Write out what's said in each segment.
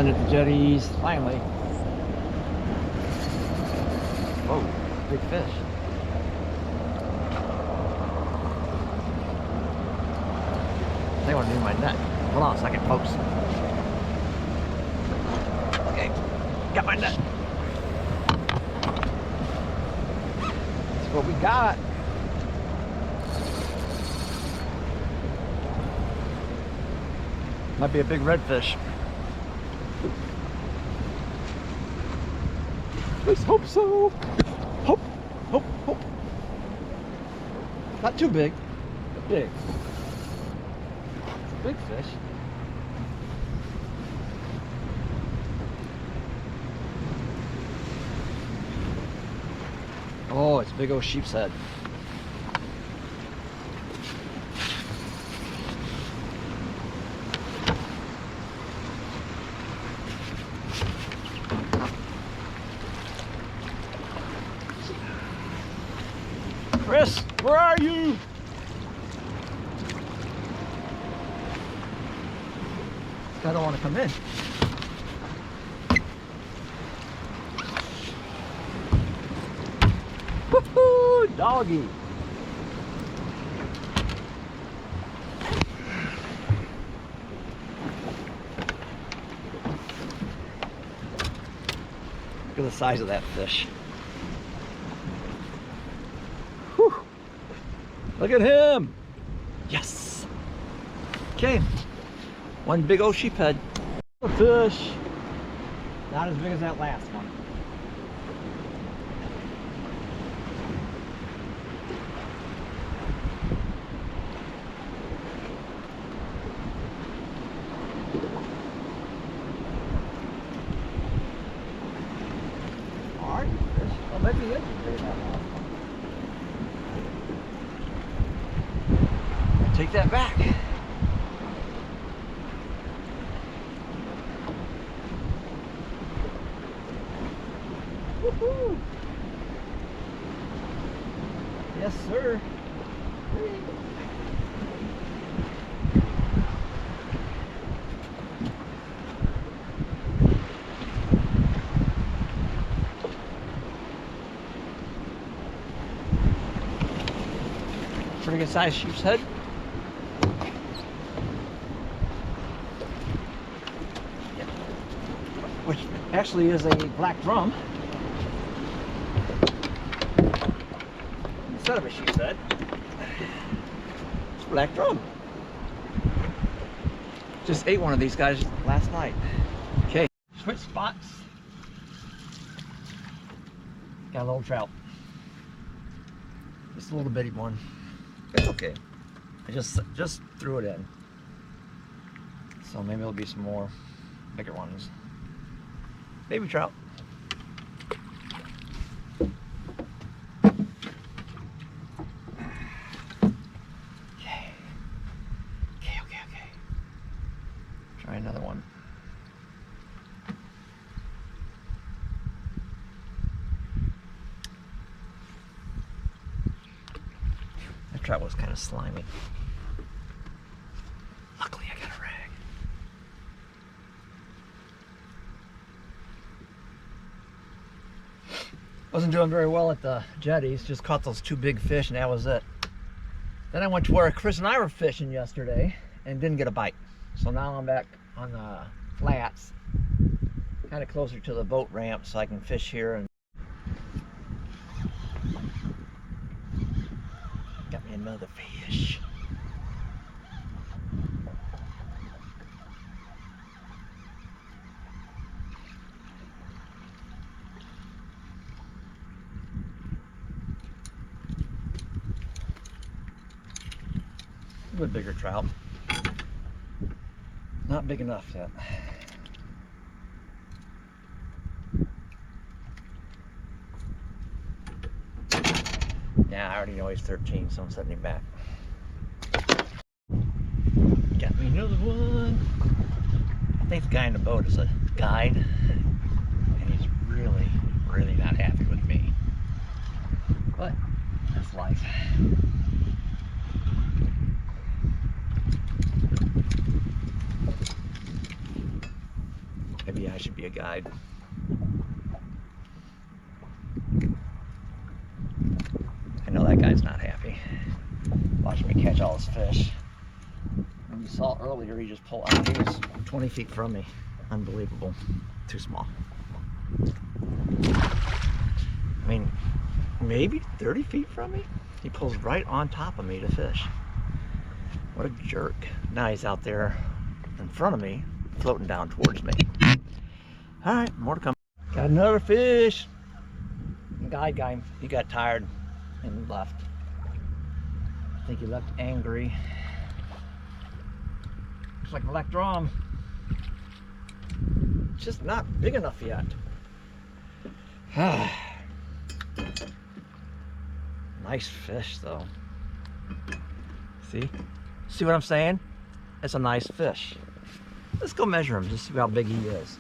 Nothing at the jetties, finally. Whoa, big fish. They want to do my net. Hold on a second, folks. Okay, got my net. That's what we got. Might be a big redfish. Let's hope so. Hope, hope, hope. Not too big, but big. It's a big fish. Oh, it's a big old sheepshead. Chris, where are you? This guy don't want to come in. Woohoo, doggy. Look at the size of that fish. Whew. Look at him. Yes. Okay. One big old sheephead. A fish. Not as big as that last one. Alright, fish. Well, maybe it is bigger than that last one. Take that back. Woohoo! Yes, sir. Pretty good sized sheep's head. Which actually is a black drum instead of a sheep's head. It's a black drum. Just ate one of these guys last night. Okay, switch spots. Got a little trout. Just a little bitty one. It's okay. I just threw it in. So maybe there'll be some more bigger ones. Baby trout. Okay. Okay. Try another one. That trout was kind of slimy. Luckily I got a rag. Wasn't doing very well at the jetties, just caught those two big fish and that was it. Then I went to where Chris and I were fishing yesterday and didn't get a bite. So now I'm back on the flats, kind of closer to the boat ramp so I can fish here. And got me another fish. A bit bigger trout. Not big enough yet. Yeah, I already know he's 13, so I'm setting him back. Got me another one. I think the guy in the boat is a guide, and he's really, really not happy with me. But that's life. Maybe I should be a guide. I know that guy's not happy. Watching me catch all his fish. And you saw earlier, he just pulled out. He was 20 feet from me. Unbelievable. Too small. I mean, maybe 30 feet from me? He pulls right on top of me to fish. What a jerk. Now he's out there in front of me, floating down towards me. All right, more to come. Got another fish. The guy, he got tired and left. I think he left angry. Looks like a black drum. Just not big enough yet. Nice fish though. See what I'm saying? It's a nice fish. Let's go measure him, just see how big he is.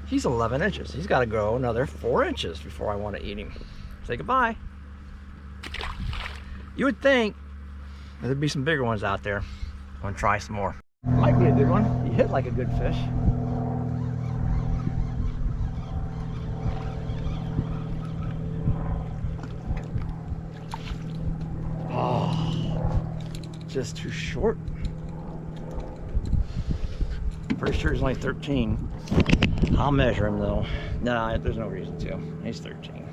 He's 11 inches. He's got to grow another 4 inches before I want to eat him. Say goodbye. You would think there'd be some bigger ones out there. I'm gonna try some more. Might be a good one. He hit like a good fish. Oh, just too short. Pretty sure he's only 13. I'll measure him though. No, there's no reason to. He's 13.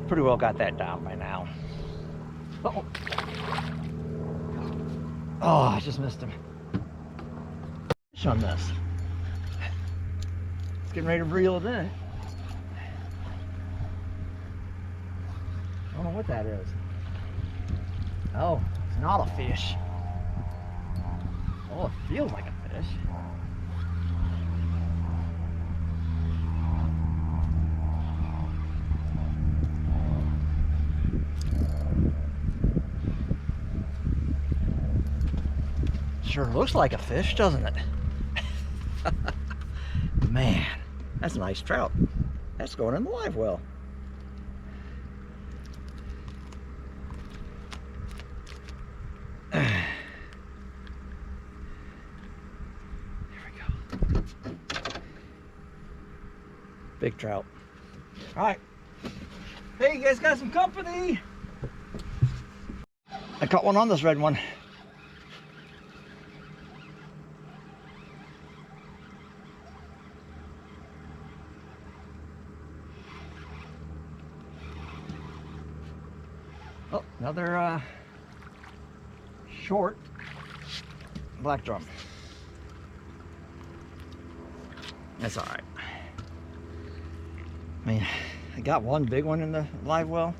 Pretty well got that down by now. Uh-oh. Oh, I just missed him. Fish on this. It's getting ready to reel it in. I don't know what that is. Oh, it's not a fish. Oh, it feels like a fish. Sure looks like a fish, doesn't it? Man, that's a nice trout. That's going in the live well. There we go. Big trout. All right. Hey, you guys got some company. I caught one on this red one. Oh, another short black drum. That's all right. I mean, I got one big one in the live well.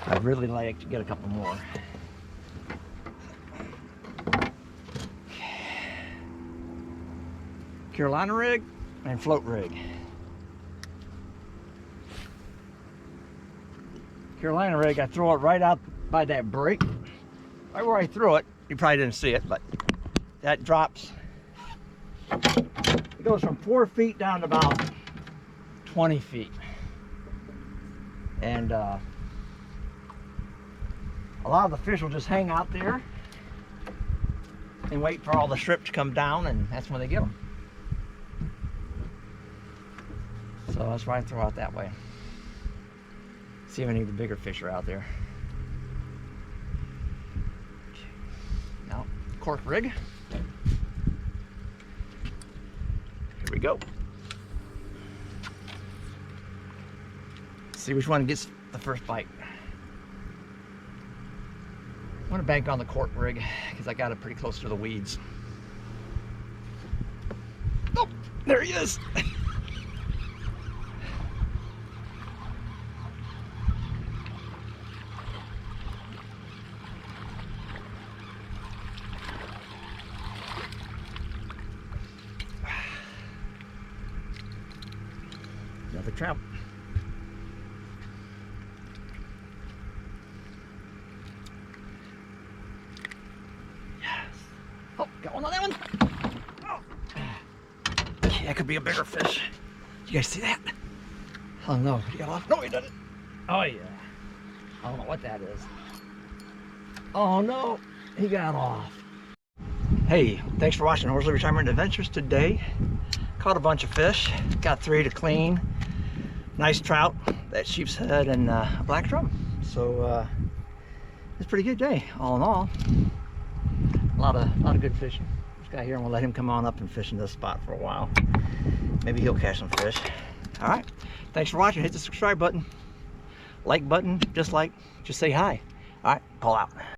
I'd really like to get a couple more. Carolina rig and float rig. Carolina rig, I throw it right out by that break. Right where I threw it, you probably didn't see it, but that drops. It goes from 4 feet down to about 20 feet. And a lot of the fish will just hang out there and wait for all the shrimp to come down, and that's when they get them. So that's why I throw out that way. See if any of the bigger fish are out there. Now, cork rig. Here we go. See which one gets the first bite. I'm gonna bank on the cork rig because I got it pretty close to the weeds. Oh, there he is. Another trout. Yes. Oh, got one on that one. Oh. Okay, that could be a bigger fish. You guys see that? Oh no, he got off. No, he didn't. Oh yeah. I don't know what that is. Oh no, he got off. Hey, thanks for watching Horsley Retirement Adventures today. Caught a bunch of fish, got 3 to clean. Nice trout, that sheepshead and black drum. So it's a pretty good day, all in all. A lot of good fishing. This guy here, I'm gonna let him come on up and fish in this spot for a while. Maybe he'll catch some fish. All right, thanks for watching. Hit the subscribe button, like button, dislike, just say hi. All right, call out.